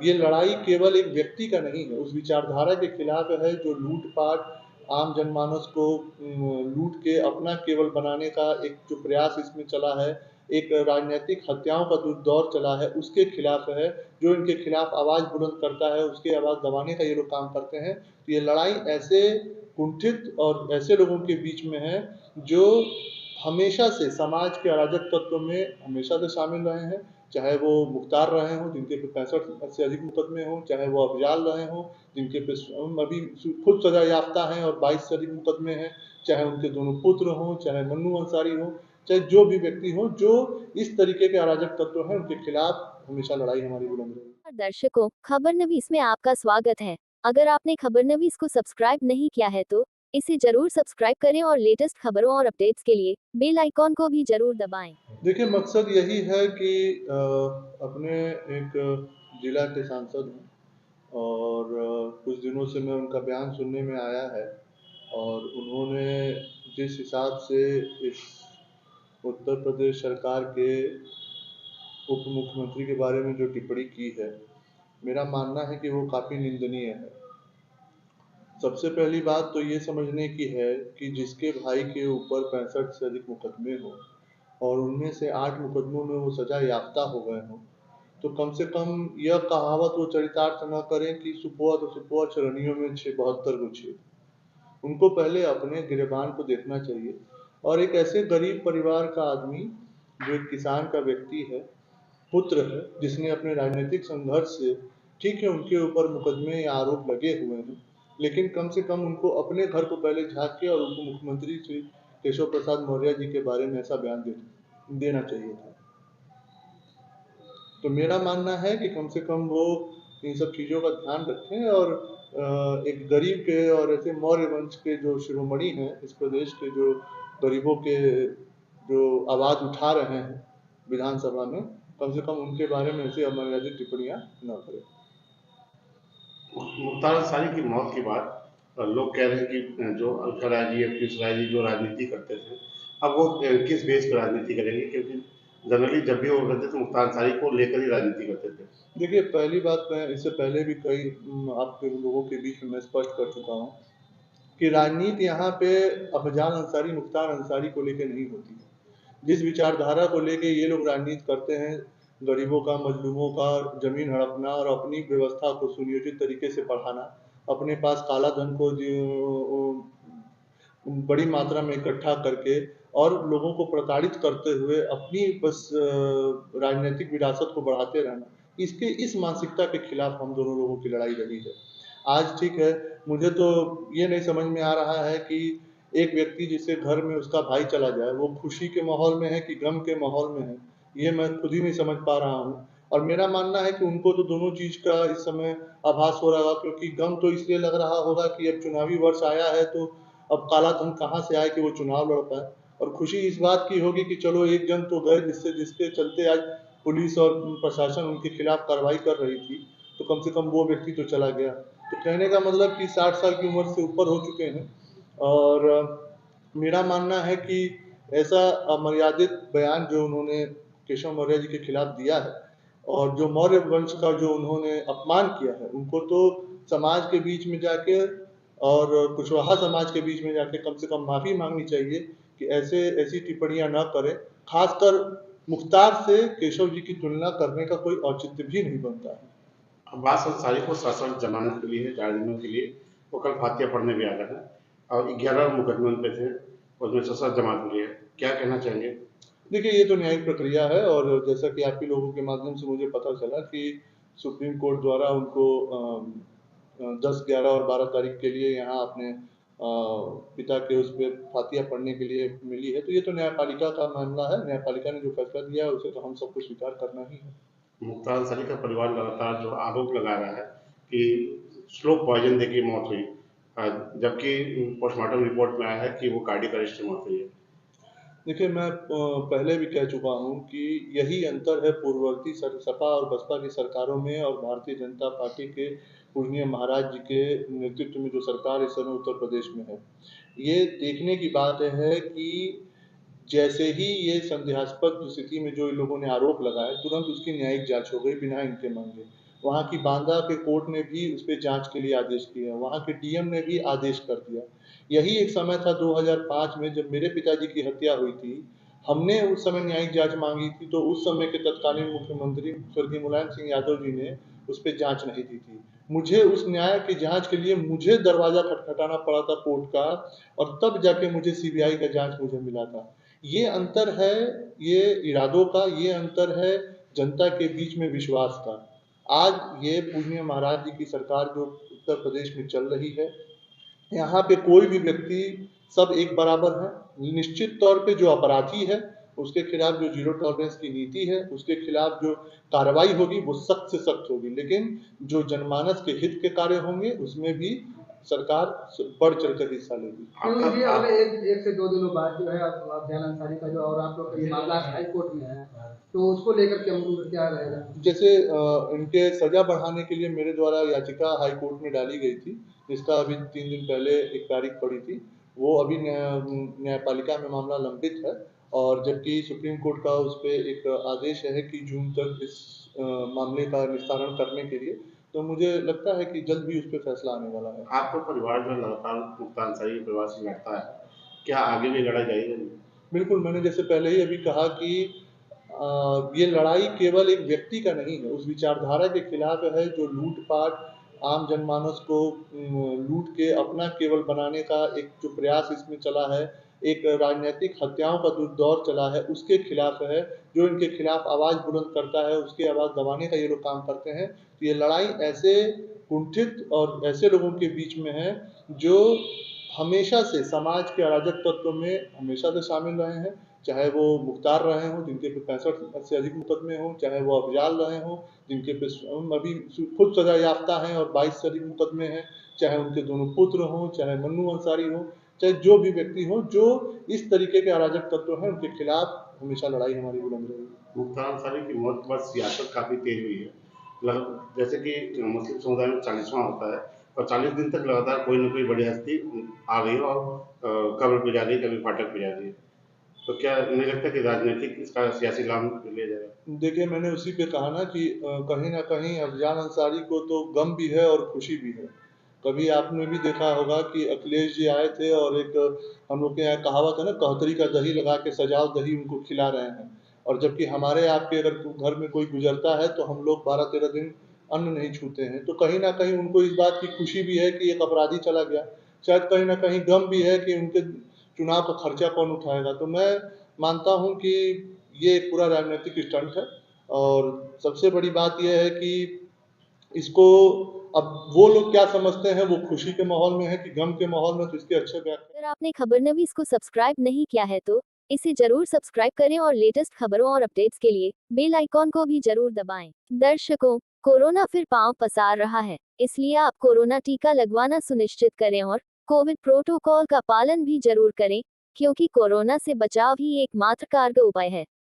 ये लड़ाई केवल एक व्यक्ति का नहीं है, उस विचारधारा के खिलाफ है जो लूट-पाट, आम जनमानस को लूट के अपना केवल बनाने का एक जो प्रयास इसमें चला है, एक राजनीतिक हत्याओं का जो दौर चला है, उसके खिलाफ है। जो इनके खिलाफ आवाज़ बुलंद करता है, उसकी आवाज़ दबाने का ये लोग काम करते हैं। तो ये लड़ाई ऐसे कुंठित और ऐसे लोगों के बीच में है, जो हमेशा से समाज के अराजक तत्व में हमेशा से शामिल रहे हैं। चाहे वो मुख्तार रहे हों, जिनके पे 65 से अधिक मुकदमे हों, चाहे वो अफजाल रहे हों, जिनके पे अभी खुद सजा याफ्ता हैं और 22 से अधिक मुकदमे हैं, चाहे उनके दोनों पुत्र हों, चाहे मन्नू अंसारी हो, चाहे जो भी व्यक्ति हो, जो इस तरीके के अराजक तत्व हैं, उनके खिलाफ हमेशा लड़ाई हमारी बुलंद रहेगी। दर्शकों, खबरनवीस में आपका स्वागत है। अगर आपने खबरनवीस को सब्सक्राइब नहीं किया है तो इसे जरूर सब्सक्राइब करें और लेटेस्ट खबरों और अपडेट्स के लिए बेल आइकॉन को भी जरूर दबाएं। देखिए, मकसद यही है कि अपने एक जिला के सांसद हैं और कुछ दिनों से मैं उनका बयान सुनने में आया है और उन्होंने जिस हिसाब से इस उत्तर प्रदेश सरकार के उप मुख्यमंत्री के बारे में जो टिप्पणी की है, मेरा मानना है कि वो काफ़ी निंदनीय है। सबसे पहली बात तो ये समझने की है कि जिसके भाई के ऊपर 65 से अधिक मुकदमे हों और उनमें से 8 मुकदमों में वो सजा याफ्ता हो गए हों, तो कम से कम यह कहावत वो चरितार्थ न करें कि सुपोआ तो सुपोआ चरनियों में 72 गो छेद। उनको पहले अपने गिरेबान को देखना चाहिए और एक ऐसे गरीब परिवार का आदमी जो एक किसान का व्यक्ति है, पुत्र है, जिसने अपने राजनीतिक संघर्ष से, ठीक है उनके ऊपर मुकदमे या आरोप लगे हुए हैं, लेकिन कम से कम उनको अपने घर को पहले झाँक के और उप मुख्यमंत्री श्री केशव प्रसाद मौर्य जी के बारे में ऐसा बयान देना चाहिए था। तो मेरा मानना है कि कम से कम वो इन सब चीज़ों का ध्यान रखें और एक गरीब के और ऐसे मौर्य वंश के जो शिरोमणि हैं इस प्रदेश के, जो गरीबों के जो आवाज़ उठा रहे हैं विधानसभा में, कम से कम उनके बारे में ऐसी अमर्यादित टिप्पणियां न करें। मुख्तार अंसारी की मौत के बाद लोग कह रहे हैं कि जो अल्का राय जी या पीयूष राय जी जो राजनीति करते थे, अब वो किस बेस पर राजनीति करेंगे, क्योंकि जनरली जब भी वो करते थे मुख्तार अंसारी को लेकर ही राजनीति करते थे। देखिए, पहली बात मैं इससे पहले भी कई आपके लोगों के बीच में मैं स्पष्ट कर चुका हूँ कि राजनीति यहाँ पे अफजाल अंसारी, मुख्तार अंसारी को लेकर नहीं होती है। जिस विचारधारा को लेके ये लोग राजनीति करते हैं, गरीबों का, मजलूमों का जमीन हड़पना और अपनी व्यवस्था को सुनियोजित तरीके से बढ़ाना, अपने पास काला धन को बड़ी मात्रा में इकट्ठा करके और लोगों को प्रताड़ित करते हुए अपनी बस राजनीतिक विरासत को बढ़ाते रहना, इसके इस मानसिकता के खिलाफ हम दोनों लोगों की लड़ाई लड़ी है। आज ठीक है, मुझे तो ये नहीं समझ में आ रहा है कि एक व्यक्ति जिसके घर में उसका भाई चला जाए, वो खुशी के माहौल में है कि गम के माहौल में है, ये मैं खुद ही नहीं समझ पा रहा हूँ। और मेरा मानना है कि उनको तो दोनों चीज़ का इस समय आभास हो रहा होगा, क्योंकि गम तो इसलिए लग रहा होगा कि अब चुनावी वर्ष आया है, तो अब काला धन कहाँ से आए कि वो चुनाव लड़ पाए, और खुशी इस बात की होगी कि चलो एक जन तो गए जिसके चलते आज पुलिस और प्रशासन उनके खिलाफ कार्रवाई कर रही थी, तो कम से कम वो व्यक्ति तो चला गया। तो कहने का मतलब कि 60 साल की उम्र से ऊपर हो चुके हैं और मेरा मानना है कि ऐसा अमर्यादित बयान जो उन्होंने केशव मौर्य जी के खिलाफ दिया है और जो मौर्य वंश का जो उन्होंने अपमान किया है, उनको तो समाज के बीच में जाके और कुशवाहा समाज के बीच में जाके कम से कम माफ़ी मांगनी चाहिए कि ऐसी टिप्पणियां न करें। खासकर मुख्तार से केशव जी की तुलना करने का कोई औचित्य भी नहीं बनता है। अब्बास अंसारी को सशर्त जमानत के लिए 4 दिनों के लिए वो कल फातिया पढ़ने भी आ रहे हैं और 11 मुकदमे उन पे थे, उसमें सशर्त जमानत मिली है। क्या कहना चाहेंगे? देखिए, ये तो न्यायिक प्रक्रिया है और जैसा कि आप ही लोगों के माध्यम से मुझे पता चला कि सुप्रीम कोर्ट द्वारा उनको 10, 11 और 12 तारीख के लिए यहाँ अपने पिता के उस पे फातिया पढ़ने के लिए मिली है, तो ये तो न्यायपालिका का मामला है। न्यायपालिका ने जो फैसला दिया है उसे तो हम सबको स्वीकार करना ही है। मुख्तार अंसारी का परिवार लगातार जो आरोप लगा रहा है कि स्लो पॉइजन देके मौत हुई, जबकि पोस्टमार्टम रिपोर्ट में आया है कि वो कार्डियक अरेस्ट से मौत हुई है। देखिए, मैं पहले भी कह चुका हूँ कि यही अंतर है पूर्ववर्ती सपा और बसपा की सरकारों में और भारतीय जनता पार्टी के पूजनीय महाराज जी के नेतृत्व में जो सरकार इस समय उत्तर प्रदेश में है। ये देखने की बात है कि जैसे ही ये संदेहास्पद स्थिति में जो इन लोगों ने आरोप लगाए, तुरंत उसकी न्यायिक जांच हो गई बिना इनके मांगे। वहाँ की बांदा के कोर्ट ने भी उस पे जाँच के लिए आदेश दिए हैं, वहाँ के डीएम ने भी आदेश कर दिया। यही एक समय था 2005 में जब मेरे पिताजी की हत्या हुई थी, हमने उस समय न्यायिक जाँच माँगी थी, तो उस समय के तत्कालीन मुख्यमंत्री स्वर्गीय मुलायम सिंह यादव जी ने उस पे जाँच नहीं दी थी। मुझे उस न्याय की जाँच के लिए मुझे दरवाज़ा खटखटाना पड़ा था कोर्ट का और तब जाके मुझे सीबीआई का जाँच मुझे मिला था। ये अंतर है, ये इरादों का, ये अंतर है जनता के बीच में विश्वास का। आज ये पूज्य महाराज जी की सरकार जो उत्तर प्रदेश में चल रही है, यहाँ पे कोई भी व्यक्ति सब एक बराबर है। निश्चित तौर पे जो अपराधी है, उसके खिलाफ जो ज़ीरो टॉलरेंस की नीति है, उसके खिलाफ जो कार्रवाई होगी वो सख्त से सख्त होगी। लेकिन जो जनमानस के हित के कार्य होंगे, उसमें भी सरकार बढ़ चढ़कर हिस्सा लेगी। क्योंकि ये अगले एक से 2 दिनों बाद जो है अफजल अंसारी का जो और आप लोग का ये मामला हाई कोर्ट में है, तो उसको लेकर के क्या रहेगा? जैसे इनके सजा बढ़ाने के लिए मेरे द्वारा याचिका हाई कोर्ट में डाली गई थी, जिसका अभी 3 दिन पहले एक तारीख पड़ी थी। वो अभी न्यायपालिका में मामला लंबित है और जबकि सुप्रीम कोर्ट का उस पे एक आदेश है कि जून तक इस मामले का निस्तारण करने के लिए, तो मुझे लगता है कि जल्द भी उस पे फैसला आने वाला है। आपका परिवार जो लगातार मुफ्तार अंसारी के परिवार से लड़ता है, क्या आगे भी लड़ाई जारी रहेगी? बिल्कुल, मैंने जैसे पहले ही अभी कहा कि ये लड़ाई केवल एक व्यक्ति का नहीं है, उस विचारधारा के खिलाफ है जो लूट-पाट, आम जनमानस को लूट के अपना केवल बनाने का एक जो प्रयास इसमें चला है, एक राजनैतिक हत्याओं का जो दौर चला है, उसके खिलाफ है। जो इनके खिलाफ आवाज़ बुलंद करता है, उसकी आवाज़ दबाने का ये लोग काम करते हैं। तो ये लड़ाई ऐसे कुंठित और ऐसे लोगों के बीच में है, जो हमेशा से समाज के अराजक तत्व में हमेशा से शामिल रहे हैं, चाहे वो मुख्तार रहे हों, जिनके पे 65 से अधिक मुकदमे हों, चाहे वो अफ़ज़ाल रहे हों, जिनके पे अभी खुद सज़ा याफ्ता हैं और 22 से अधिक मुकदमे हैं, चाहे उनके दोनों पुत्र हों, चाहे मन्नू अंसारी हो, चाहे जो भी व्यक्ति हो, जो इस तरीके के अराजक तत्व हैं, उनके खिलाफ हमेशा लड़ाई हमारी बुलंद रहेगी। मुख्तार अंसारी की मौत के बाद सियासत काफ़ी तेज हुई है। जैसे कि मुस्लिम समुदाय में 40वां होता है और 40 दिन तक लगातार कोई न कोई बड़ी हस्ती आ रही है और कब्र पे जा रही है, कभी फाटक पे जा रही है। तो क्या नहीं लगता कि राजनीतिक इसका सियासी लाभ लिया जाएगा? देखिए, मैंने उसी पे कहा ना कि कहीं न कहीं अफ़ज़ाल अंसारी को तो गम भी है और खुशी भी है। कभी आपने भी देखा होगा कि अखिलेश जी आए थे और एक हम लोग के यहाँ कहावत है ना, कहतरी का दही लगा के सजाओ दही उनको खिला रहे हैं। और जबकि हमारे आपके अगर घर में कोई गुज़रता है तो हम लोग 12-13 दिन अन्न नहीं छूते हैं। तो कहीं न कहीं उनको इस बात की खुशी भी है कि एक अपराधी चला गया। शायद कहीं न कहीं गम भी है कि उनके चुनाव का खर्चा कौन उठाएगा। तो मैं मानता हूँ कि ये एक पूरा राजनीतिक स्टंट है और सबसे बड़ी बात ये है कि इसको अब वो लोग क्या समझते हैं, वो खुशी के माहौल में है कि गम के माहौल में, तो इसकी अच्छे व्याख्या। अगर आपने खबरनवीस को सब्सक्राइब नहीं किया है तो इसे जरूर सब्सक्राइब करें और लेटेस्ट खबरों और अपडेट्स के लिए बेल आइकॉन को भी जरूर दबाएं। दर्शकों, कोरोना फिर पांव पसार रहा है, इसलिए आप कोरोना टीका लगवाना सुनिश्चित करें और कोविड प्रोटोकॉल का पालन भी जरूर करें, क्योंकि कोरोना से बचाव ही एकमात्र कारगर उपाय है।